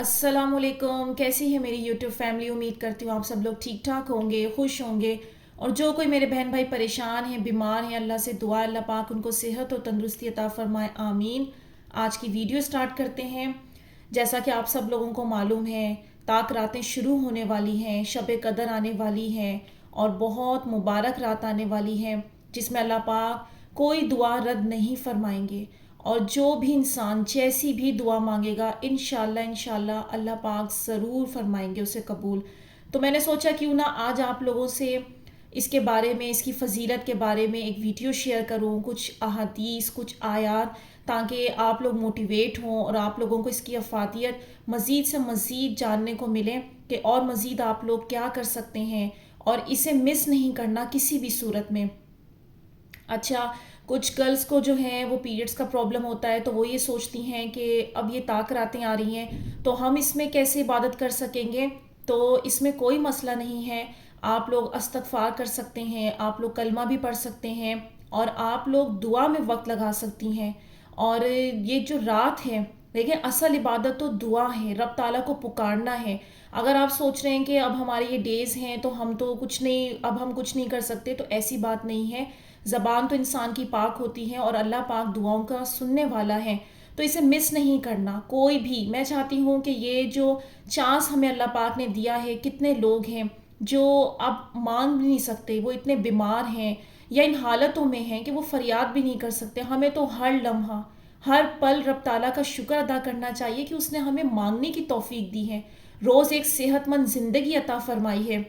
अस्सलाम वालेकुम। कैसी है मेरी यूट्यूब फैमिली। उम्मीद करती हूँ आप सब लोग ठीक ठाक होंगे, खुश होंगे। और जो कोई मेरे बहन भाई परेशान हैं, बीमार हैं, अल्लाह से दुआ अल्लाह पाक उनको सेहत और तंदुरुस्ती अता फरमाए, आमीन। आज की वीडियो स्टार्ट करते हैं। जैसा कि आप सब लोगों को मालूम है, ताक रातें शुरू होने वाली हैं, शब कदर आने वाली हैं और बहुत मुबारक रात आने वाली है जिसमें अल्लाह पाक कोई दुआ रद्द नहीं फरमाएंगे। और जो भी इंसान जैसी भी दुआ मांगेगा इंशाल्लाह अल्लाह पाक ज़रूर फरमाएंगे उसे कबूल। तो मैंने सोचा क्यों ना आज आप लोगों से इसके बारे में, इसकी फ़जीलत के बारे में एक वीडियो शेयर करूं, कुछ अहादीस, कुछ आयात, ताकि आप लोग मोटिवेट हों और आप लोगों को इसकी अफादियत मज़ीद से मज़ीद जानने को मिले कि और मज़ीद आप लोग क्या कर सकते हैं और इसे मिस नहीं करना किसी भी सूरत में। अच्छा, कुछ गर्ल्स को जो है वो पीरियड्स का प्रॉब्लम होता है, तो वो ये सोचती हैं कि अब ये ताक रातें आ रही हैं तो हम इसमें कैसे इबादत कर सकेंगे। तो इसमें कोई मसला नहीं है, आप लोग इस्तग़फ़ार कर सकते हैं, आप लोग कलमा भी पढ़ सकते हैं और आप लोग दुआ में वक्त लगा सकती हैं। और ये जो रात है, देखिए असल इबादत तो दुआ है, रब ताला को पुकारना है। अगर आप सोच रहे हैं कि अब हमारे ये डेज़ हैं तो हम तो कुछ नहीं, अब हम कुछ नहीं कर सकते, तो ऐसी बात नहीं है। ज़बान तो इंसान की पाक होती है और अल्लाह पाक दुआओं का सुनने वाला है, तो इसे मिस नहीं करना कोई भी। मैं चाहती हूँ कि ये जो चांस हमें अल्लाह पाक ने दिया है, कितने लोग हैं जो अब मांग भी नहीं सकते, वो इतने बीमार हैं या इन हालतों में हैं कि वो फरियाद भी नहीं कर सकते। हमें तो हर लम्हा, हर पल रब ताला का शुक्र अदा करना चाहिए कि उसने हमें मांगने की तौफीक दी है, रोज़ एक सेहतमंद ज़िंदगी अता फरमाई है।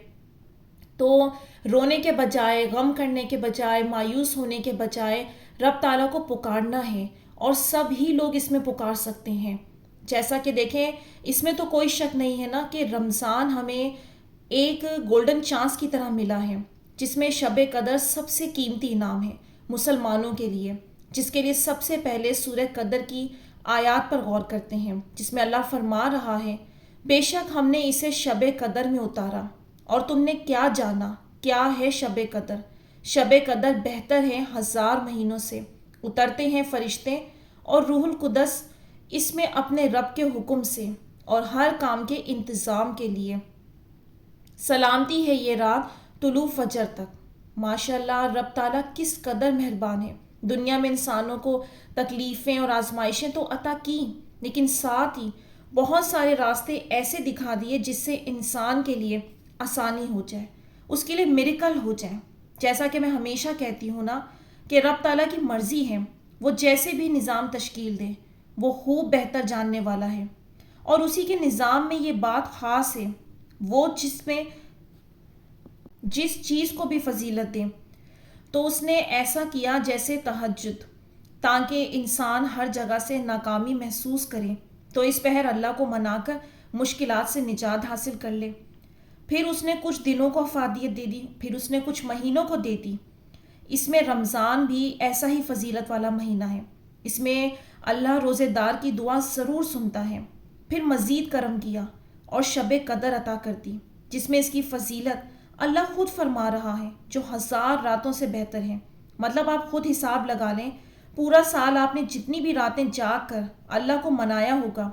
तो रोने के बजाय, गम करने के बजाय, मायूस होने के बजाय रब ताला को पुकारना है और सभी लोग इसमें पुकार सकते हैं। जैसा कि देखें, इसमें तो कोई शक नहीं है ना कि रमज़ान हमें एक गोल्डन चांस की तरह मिला है जिसमें शब कदर सबसे कीमती इनाम है मुसलमानों के लिए, जिसके लिए सबसे पहले सूरह कदर की आयत पर गौर करते हैं जिसमें अल्लाह फरमा रहा है, बेशक हमने इसे शब कदर में उतारा और तुमने क्या जाना क्या है शब कदर। शब कदर बेहतर है 1000 महीनों से। उतरते हैं फरिश्ते और रूहुल कुदस इसमें अपने रब के हुक्म से और हर काम के इंतज़ाम के लिए। सलामती है ये रात तुलू फजर तक। माशाल्लाह, रब ताला किस कदर मेहरबान है। दुनिया में इंसानों को तकलीफ़ें और आजमाइशें तो अता की, लेकिन साथ ही बहुत सारे रास्ते ऐसे दिखा दिए जिससे इंसान के लिए आसानी हो जाए, उसके लिए मिरेकल हो जाए। जैसा कि मैं हमेशा कहती हूँ ना कि रब ताला की मर्ज़ी है, वो जैसे भी निज़ाम तश्कील दे वो खूब बेहतर जानने वाला है। और उसी के निज़ाम में ये बात ख़ास है, वो जिसमें जिस चीज़ को भी फजीलत दे तो उसने ऐसा किया जैसे तहज्जुद, ताकि इंसान हर जगह से नाकामी महसूस करे तो इस पहर अल्लाह को मनाकर मुश्किलात से निजात हासिल कर ले। फिर उसने कुछ दिनों को अफादियत दे दी, फिर उसने कुछ महीनों को दे दी। इसमें रमज़ान भी ऐसा ही फजीलत वाला महीना है। इसमें अल्लाह रोज़ेदार की दुआ ज़रूर सुनता है। फिर मज़ीद करम किया और शब कदर अता कर दी जिसमें इसकी फजीलत अल्लाह खुद फरमा रहा है, जो 1000 रातों से बेहतर है। मतलब आप खुद हिसाब लगा लें, पूरा साल आपने जितनी भी रातें जाग कर अल्लाह को मनाया होगा,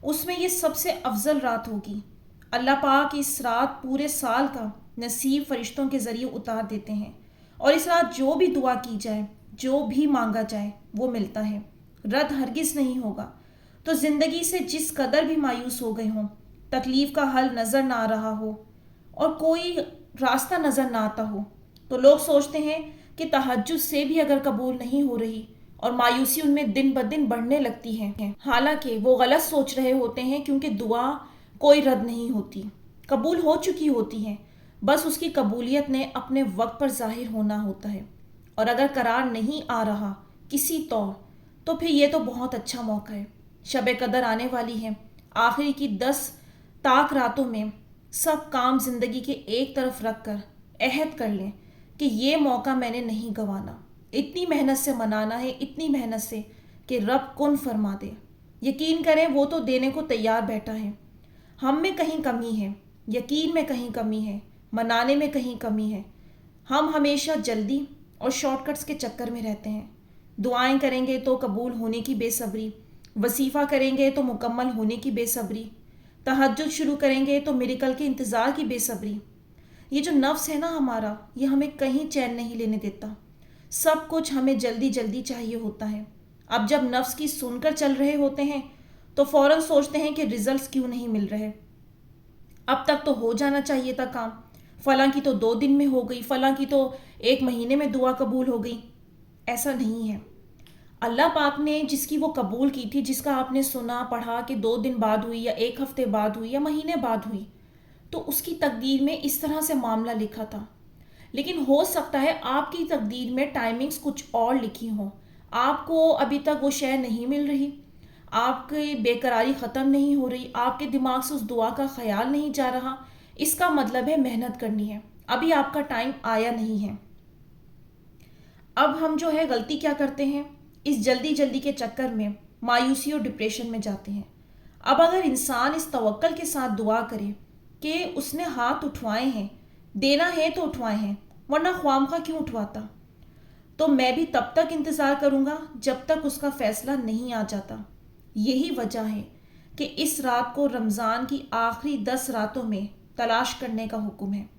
उसमें ये सबसे अफजल रात होगी। अल्लाह पाक इस रात पूरे साल का नसीब फरिश्तों के ज़रिए उतार देते हैं और इस रात जो भी दुआ की जाए, जो भी मांगा जाए, वो मिलता है, रद्द हरगिज़ नहीं होगा। तो ज़िंदगी से जिस कदर भी मायूस हो गए हों, तकलीफ़ का हल नज़र ना आ रहा हो और कोई रास्ता नज़र ना आता हो, तो लोग सोचते हैं कि तहज्जुद से भी अगर कबूल नहीं हो रही और मायूसी उनमें दिन ब दिन बढ़ने लगती है। हालांकि वो गलत सोच रहे होते हैं, क्योंकि दुआ कोई रद्द नहीं होती, कबूल हो चुकी होती है, बस उसकी कबूलियत ने अपने वक्त पर जाहिर होना होता है। और अगर करार नहीं आ रहा किसी तौर, तो फिर ये तो बहुत अच्छा मौका है, शब कदर आने वाली है। आखिरी की 10 ताक रातों में सब काम ज़िंदगी के एक तरफ रख कर अहद कर लें कि ये मौका मैंने नहीं गंवाना। इतनी मेहनत से मनाना है, इतनी मेहनत से कि रब कुन फरमा दे। यकीन करें, वो तो देने को तैयार बैठा है। हम में कहीं कमी है, यकीन में कहीं कमी है, मनाने में कहीं कमी है। हम हमेशा जल्दी और शॉर्टकट्स के चक्कर में रहते हैं। दुआएं करेंगे तो कबूल होने की बेसब्री, वसीफ़ा करेंगे तो मुकम्मल होने की बेसब्री, तहज्जुद शुरू करेंगे तो मिरेकल के इंतज़ार की बेसब्री। ये जो नफ्स है ना हमारा, ये हमें कहीं चैन नहीं लेने देता। सब कुछ हमें जल्दी जल्दी चाहिए होता है। अब जब नफ्स की सुनकर चल रहे होते हैं तो फौरन सोचते हैं कि रिजल्ट्स क्यों नहीं मिल रहे। अब तक तो हो जाना चाहिए था काम, फलां की तो 2 दिन में हो गई, फलां की तो 1 महीने में दुआ कबूल हो गई। ऐसा नहीं है। अल्लाह पाक ने जिसकी वो कबूल की थी, जिसका आपने सुना पढ़ा कि 2 दिन बाद हुई या 1 हफ्ते बाद हुई या महीने बाद हुई, तो उसकी तकदीर में इस तरह से मामला लिखा था। लेकिन हो सकता है आपकी तकदीर में टाइमिंग्स कुछ और लिखी हों। आपको अभी तक वो शय नहीं मिल रही, आपकी बेकरारी ख़त्म नहीं हो रही, आपके दिमाग से उस दुआ का ख्याल नहीं जा रहा। इसका मतलब है मेहनत करनी है, अभी आपका टाइम आया नहीं है। अब हम जो है गलती क्या करते हैं, इस जल्दी जल्दी के चक्कर में मायूसी और डिप्रेशन में जाते हैं। अब अगर इंसान इस तवक्कल के साथ दुआ करे कि उसने हाथ उठवाए हैं, देना है तो उठवाए हैं, वरना ख्वामखा क्यों उठवाता, तो मैं भी तब तक इंतज़ार करूँगा जब तक उसका फ़ैसला नहीं आ जाता। यही वजह है कि इस रात को रमज़ान की आखिरी 10 रातों में तलाश करने का हुक्म है,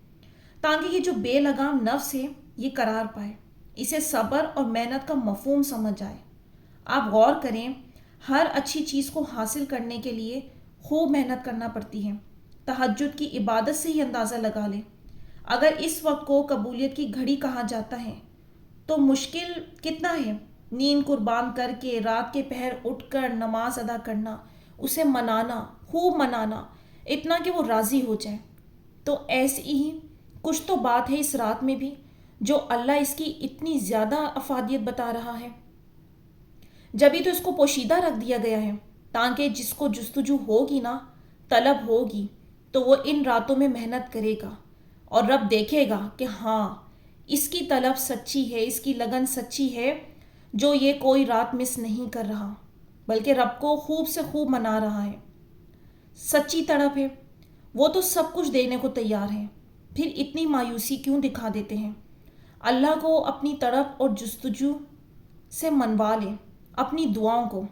ताकि ये जो बेलगाम नफ्स है ये करार पाए, इसे सब्र और मेहनत का मफहूम समझ आए। आप गौर करें, हर अच्छी चीज़ को हासिल करने के लिए खूब मेहनत करना पड़ती है। तहज्जुद की इबादत से ही अंदाज़ा लगा लें। अगर इस वक्त को कबूलियत की घड़ी कहा जाता है तो मुश्किल कितना है। नींद कुर्बान करके रात के पहर उठकर नमाज अदा करना, उसे मनाना, खूब मनाना, इतना कि वो राज़ी हो जाए। तो ऐसी ही कुछ तो बात है इस रात में भी, जो अल्लाह इसकी इतनी ज़्यादा अफादियत बता रहा है। जभी तो इसको पोशीदा रख दिया गया है, ताकि जिसको जुस्तजू होगी ना, तलब होगी, तो वो इन रातों में मेहनत करेगा और रब देखेगा कि हाँ, इसकी तलब सच्ची है, इसकी लगन सच्ची है, जो ये कोई रात मिस नहीं कर रहा, बल्कि रब को खूब से खूब मना रहा है। सच्ची तड़प है, वो तो सब कुछ देने को तैयार है, फिर इतनी मायूसी क्यों दिखा देते हैं। अल्लाह को अपनी तड़प और जुस्तजू से मनवा लें, अपनी दुआओं को।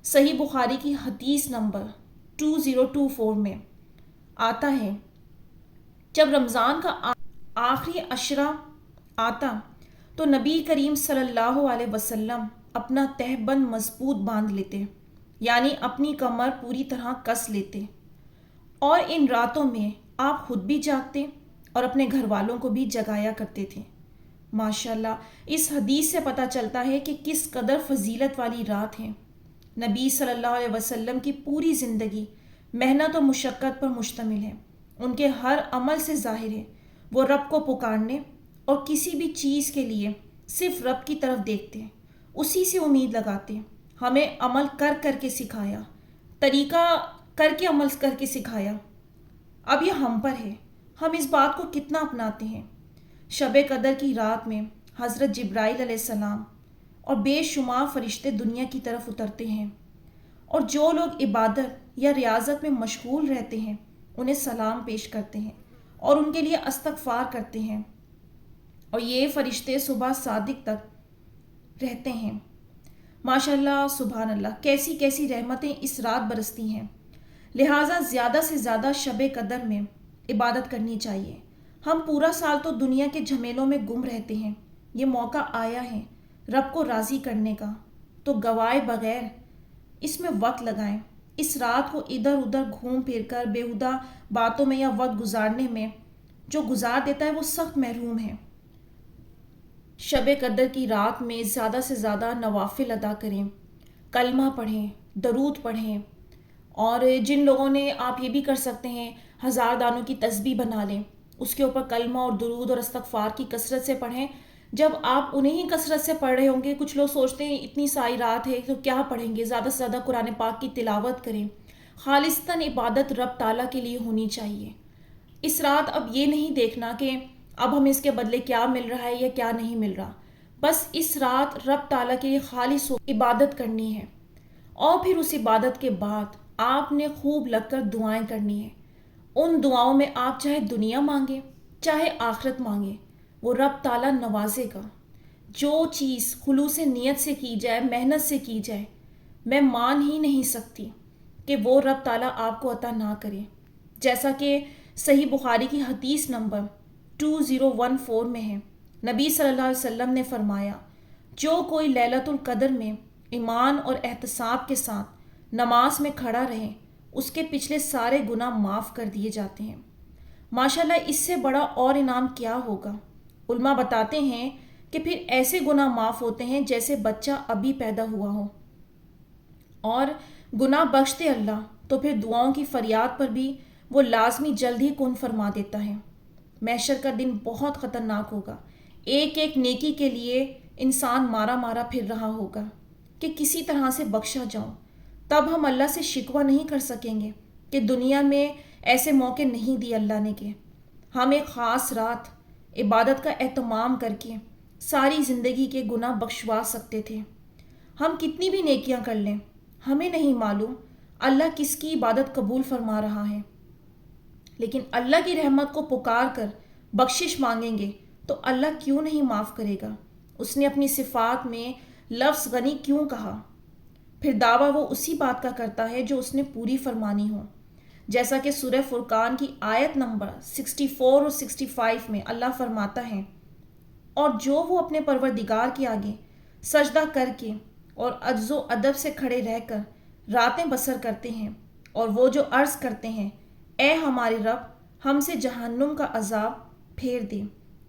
सही बुखारी की हदीस नंबर 2024 में आता है, जब रमज़ान का आखिरी अशरा आता तो नबी करीम सल्लल्लाहु अलैहि वसल्लम अपना तहबंद मजबूत बांध लेते, यानी अपनी कमर पूरी तरह कस लेते, और इन रातों में आप खुद भी जागते और अपने घर वालों को भी जगाया करते थे। माशाल्लाह, इस हदीस से पता चलता है कि किस कदर फजीलत वाली रात है। नबी सल्लल्लाहु अलैहि वसल्लम की पूरी ज़िंदगी मेहनत और मुशक्क़त पर मुश्तमिल है। उनके हर अमल से ज़ाहिर है वो रब को पुकारने और किसी भी चीज़ के लिए सिर्फ रब की तरफ देखते हैं, उसी से उम्मीद लगाते हैं। हमें अमल कर कर के सिखाया, तरीका करके अमल करके सिखाया। अब ये हम पर है, हम इस बात को कितना अपनाते हैं। शब कदर की रात में हज़रत जिब्राइल अलैहिस्सलाम और बेशुमार फरिश्ते दुनिया की तरफ उतरते हैं, और जो लोग इबादत या रियाजत में मशगूल रहते हैं उन्हें सलाम पेश करते हैं और उनके लिए इस्तग़फ़ार करते हैं, और ये फरिश्ते सुबह सादिक तक रहते हैं। माशाल्लाह, सुभान अल्लाह, कैसी कैसी रहमतें इस रात बरसती हैं। लिहाजा ज़्यादा से ज़्यादा शब कदर में इबादत करनी चाहिए। हम पूरा साल तो दुनिया के झमेलों में गुम रहते हैं, ये मौका आया है रब को राज़ी करने का, तो गवाए बगैर इसमें वक्त लगाएं। इस रात को इधर उधर घूम फिर कर बेहुदा बातों में या वक्त गुजारने में जो गुजार देता है वो सख्त महरूम है। शब कदर की रात में ज़्यादा से ज़्यादा नवाफिल अदा करें, कलमा पढ़ें, दरूद पढ़ें, और जिन लोगों ने, आप ये भी कर सकते हैं, 1000 दानों की तस्बीह बना लें, उसके ऊपर कलमा और दरूद और इस्तग़फ़ार की कसरत से पढ़ें। जब आप उन्हें ही कसरत से पढ़ रहे होंगे, कुछ लोग सोचते हैं इतनी सारी रात है तो क्या पढ़ेंगे, ज़्यादा से ज़्यादा कुरान पाक की तिलावत करें। खालिस्तन इबादत रब ताला के लिए होनी चाहिए। इस रात अब ये नहीं देखना कि अब हमें इसके बदले क्या मिल रहा है या क्या नहीं मिल रहा, बस इस रात रब ताला के लिए खालिस इबादत करनी है। और फिर उस इबादत के बाद आपने खूब लगकर दुआएं करनी है। उन दुआओं में आप चाहे दुनिया मांगे चाहे आखिरत मांगे, वो रब ताला नवाजेगा। जो चीज़ खुलूस नियत से की जाए, मेहनत से की जाए, मैं मान ही नहीं सकती کہ وہ رب تعالیٰ آپ کو عطا نہ کرے. جیسا کہ صحیح بخاری کی حدیث نمبر 2014 میں ہے، نبی صلی اللہ علیہ وسلم نے فرمایا، جو کوئی لیلۃ القدر میں ایمان اور احتساب کے ساتھ نماز میں کھڑا رہے اس کے پچھلے سارے گناہ معاف کر دیے جاتے ہیں. ماشاءاللہ اس سے بڑا اور انعام کیا ہوگا. علماء بتاتے ہیں کہ پھر ایسے گناہ معاف ہوتے ہیں جیسے بچہ ابھی پیدا ہوا ہو. اور گناہ بخشتے اللہ تو پھر دعاؤں کی فریاد پر بھی وہ لازمی جلد ہی کن فرما دیتا ہے. محشر کا دن بہت خطرناک ہوگا. ایک ایک نیکی کے لیے انسان مارا مارا پھر رہا ہوگا کہ کسی طرح سے بخشا جاؤں. تب ہم اللہ سے شکوہ نہیں کر سکیں گے کہ دنیا میں ایسے موقع نہیں دیے اللہ نے کہ ہم ایک خاص رات عبادت کا اہتمام کر کے ساری زندگی کے گناہ بخشوا سکتے تھے. ہم کتنی بھی نیکیاں کر لیں ہمیں نہیں معلوم اللہ کس کی عبادت قبول فرما رہا ہے. لیکن اللہ کی رحمت کو پکار کر بخشش مانگیں گے تو اللہ کیوں نہیں معاف کرے گا. اس نے اپنی صفات میں لفظ غنی کیوں کہا؟ پھر دعویٰ وہ اسی بات کا کرتا ہے جو اس نے پوری فرمانی ہو. جیسا کہ سورہ فرقان کی آیت نمبر 64 اور 65 میں اللہ فرماتا ہے، اور جو وہ اپنے پروردگار کے آگے سجدہ کر کے اور عجز و ادب سے کھڑے رہ کر راتیں بسر کرتے ہیں، اور وہ جو عرض کرتے ہیں اے ہمارے رب ہم سے جہنم کا عذاب پھیر دے،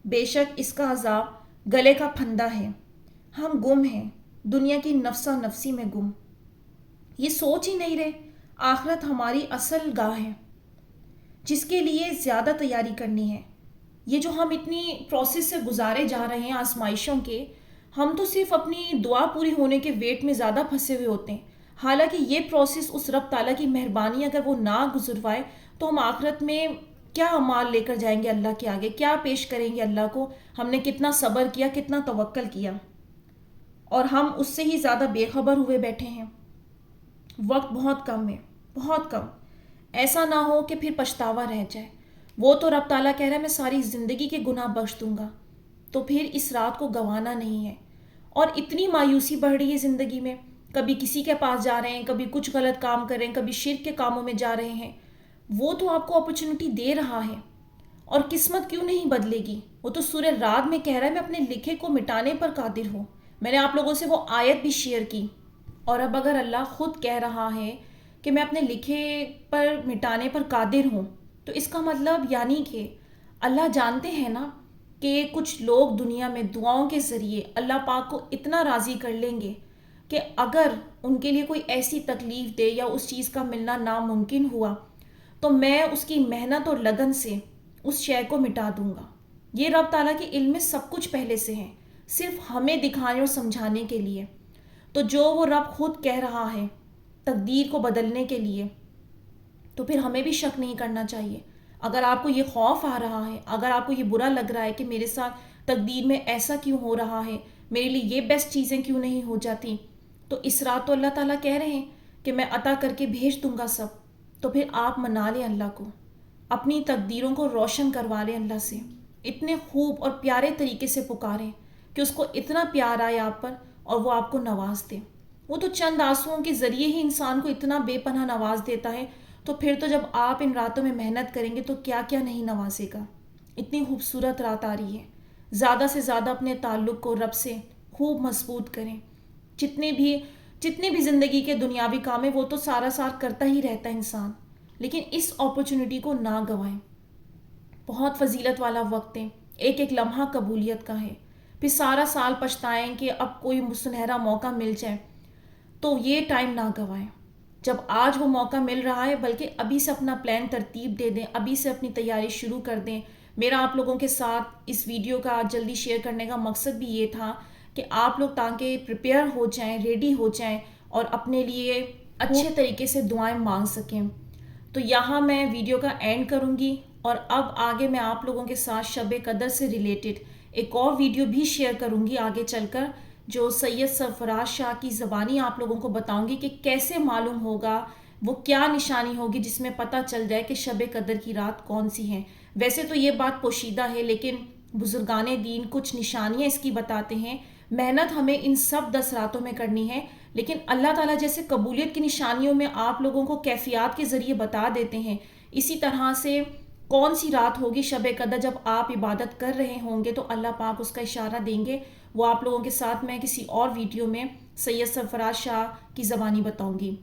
بے شک اس کا عذاب گلے کا پھندا ہے، ہم گم ہیں دنیا کی نفسا نفسی میں گم. یہ سوچ ہی نہیں رہے آخرت ہماری اصل گاہ ہے جس کے لیے زیادہ تیاری کرنی ہے. یہ جو ہم اتنی پروسیس سے گزارے جا رہے ہیں آزمائشوں کے، ہم تو صرف اپنی دعا پوری ہونے کے ویٹ میں زیادہ پھنسے ہوئے ہوتے ہیں. حالانکہ یہ پروسیس اس رب تعالیٰ کی مہربانی اگر وہ نہ گزروائے تو ہم آخرت میں کیا اعمال لے کر جائیں گے اللہ کے آگے، کیا پیش کریں گے اللہ کو. ہم نے کتنا صبر کیا، کتنا توکل کیا، اور ہم اس سے ہی زیادہ بے خبر ہوئے بیٹھے ہیں. وقت بہت کم ہے، بہت کم. ایسا نہ ہو کہ پھر پچھتاوا رہ جائے. وہ تو رب تعالیٰ کہہ رہا ہے میں ساری زندگی کے گناہ بخش دوں گا، تو پھر اس رات کو گنوانا نہیں ہے. اور اتنی مایوسی بڑھ رہی ہے زندگی میں، کبھی کسی کے پاس جا رہے ہیں، کبھی کچھ غلط کام کر رہے ہیں، کبھی شرک کے کاموں میں جا رہے ہیں. وہ تو آپ کو اپرچونٹی دے رہا ہے، اور قسمت کیوں نہیں بدلے گی. وہ تو سورہ رعد میں کہہ رہا ہے میں اپنے لکھے کو مٹانے پر قادر ہوں. میں نے آپ لوگوں سے وہ آیت بھی شیئر کی. اور اب اگر اللہ خود کہہ رہا ہے کہ میں اپنے لکھے پر مٹانے پر قادر ہوں، تو اس کا مطلب یعنی کہ اللہ جانتے ہیں نا کہ کچھ لوگ دنیا میں دعاؤں کے ذریعے اللہ پاک کو اتنا راضی کر لیں گے کہ اگر ان کے لیے کوئی ایسی تکلیف دے یا اس چیز کا ملنا ناممکن ہوا تو میں اس کی محنت اور لگن سے اس شے کو مٹا دوں گا. یہ رب تعالیٰ کے علم میں سب کچھ پہلے سے ہے، صرف ہمیں دکھانے اور سمجھانے کے لیے. تو جو وہ رب خود کہہ رہا ہے تقدیر کو بدلنے کے لیے، تو پھر ہمیں بھی شک نہیں کرنا چاہیے. اگر آپ کو یہ خوف آ رہا ہے، اگر آپ کو یہ برا لگ رہا ہے کہ میرے ساتھ تقدیر میں ایسا کیوں ہو رہا ہے، میرے لیے یہ بیسٹ چیزیں کیوں نہیں ہو جاتی، تو اس رات تو اللہ تعالیٰ کہہ رہے ہیں کہ میں عطا کر کے بھیج دوں گا سب. تو پھر آپ منا لیں اللہ کو، اپنی تقدیروں کو روشن کروا لیں اللہ سے. اتنے خوب اور پیارے طریقے سے پکاریں کہ اس کو اتنا پیار آئے آپ پر اور وہ آپ کو نواز دے. وہ تو چند آنسوؤں کے ذریعے ہی انسان کو اتنا بے پناہ نواز دیتا ہے. تو پھر تو جب آپ ان راتوں میں محنت کریں گے تو کیا کیا نہیں نوازے گا. اتنی خوبصورت رات آ رہی ہے. زیادہ سے زیادہ اپنے تعلق کو رب سے خوب مضبوط کریں. جتنے بھی زندگی کے دنیاوی کام ہیں وہ تو سارا سار کرتا ہی رہتا ہے انسان، لیکن اس اپرچونٹی کو نہ گنوائیں. بہت فضیلت والا وقت ہے، ایک ایک لمحہ قبولیت کا ہے. پھر سارا سال پچھتائیں کہ اب کوئی سنہرا موقع مل جائے، تو یہ ٹائم نہ گنوائیں. جب آج وہ موقع مل رہا ہے بلکہ ابھی سے اپنا پلان ترتیب دے دیں، ابھی سے اپنی تیاری شروع کر دیں. میرا آپ لوگوں کے ساتھ اس ویڈیو کا جلدی شیئر کرنے کا مقصد بھی یہ تھا کہ آپ لوگ تاکہ پریپیئر ہو جائیں، ریڈی ہو جائیں اور اپنے لیے اچھے طریقے سے دعائیں مانگ سکیں. تو یہاں میں ویڈیو کا اینڈ کروں گی، اور اب آگے میں آپ لوگوں کے ساتھ شب قدر سے ریلیٹڈ ایک اور ویڈیو بھی شیئر کروں گی آگے چل کر، جو سید سرفراز شاہ کی زبانی آپ لوگوں کو بتاؤں گی کہ کیسے معلوم ہوگا، وہ کیا نشانی ہوگی جس میں پتہ چل جائے کہ شب قدر کی رات کون سی ہے. ویسے تو یہ بات پوشیدہ ہے، لیکن بزرگان دین کچھ نشانیاں اس کی بتاتے ہیں. محنت ہمیں ان سب 10 راتوں میں کرنی ہے، لیکن اللہ تعالیٰ جیسے قبولیت کی نشانیوں میں آپ لوگوں کو کیفیات کے ذریعے بتا دیتے ہیں، اسی طرح سے کون سی رات ہوگی شب قدر جب آپ عبادت کر رہے ہوں گے تو اللہ پاک اس کا اشارہ دیں گے. وہ آپ لوگوں کے ساتھ میں کسی اور ویڈیو میں سید سرفراز شاہ کی زبانی بتاؤں گی.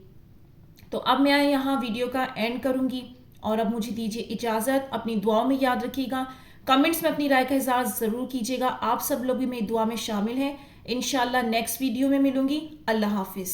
تو اب میں یہاں ویڈیو کا اینڈ کروں گی اور اب مجھے دیجیے اجازت. اپنی دعاؤں میں یاد رکھیے گا، کمنٹس میں اپنی رائے کا اظہار ضرور کیجیے گا. آپ سب لوگ بھی میری دعا میں شامل ہیں. انشاءاللہ نیکسٹ ویڈیو میں ملوں گی. اللہ حافظ.